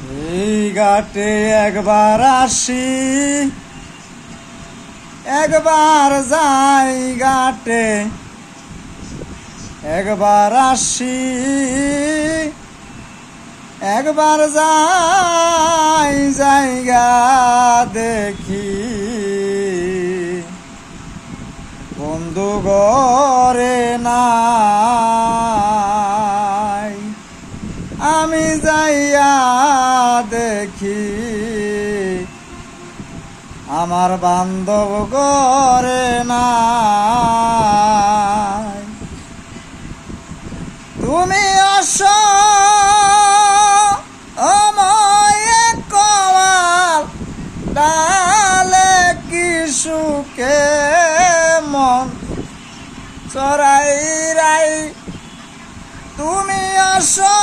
এই ঘাটে একবার আসি, একবার যাই ঘাটে, একবার আসি, একবার যাই জায়গা দেখি। বন্ধু ঘরে নাই, আমি যাইয়া দেখি। আমার বান্ধব ঘরে নাই। তুমি আসো কমাল ডালে কি সুখে মন চড়াই রাই। তুমি আসো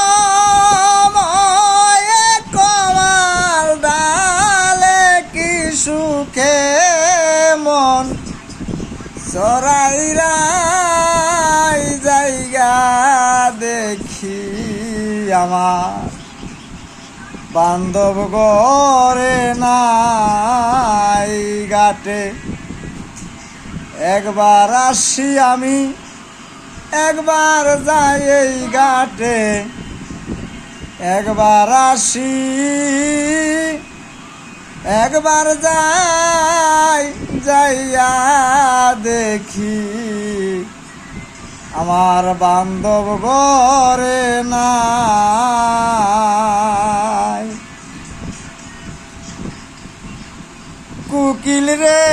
কমাল ডালে কি সুখে মন চড়াই রাই জায়গা দেখি। আমার বান্ধব ঘরে নাই ঘাটে একবার আসি আমি, একবার যাই এই ঘাটে, একবার আসি, একবার যাই যাইয়া দেখি। আমার বান্ধব ঘরে নাই। কুকিল রে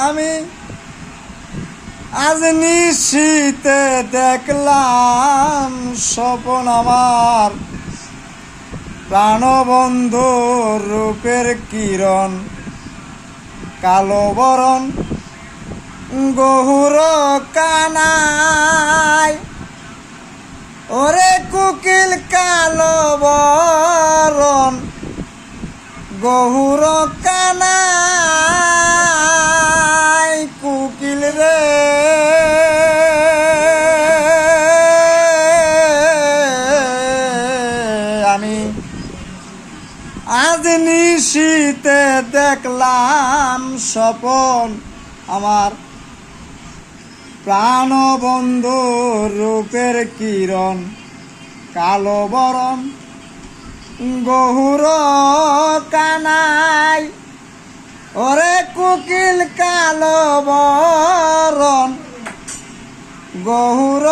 আমি আজ নিশীতে দেখলাম স্বপন আমার, প্রাণবন্ধু রূপের কিরণ, কালো বরণ গহুর কানাই। ওরে কুকিল কালো বরণ গহুর কানাই। কুকিল রে আমি আজ নিশীতে দেখলাম স্বপন আমার, প্রাণবন্ধু রূপের কিরণ, কালো বরণ গহুর কানাই। ওরে কুকিল কালো বরণ গহুর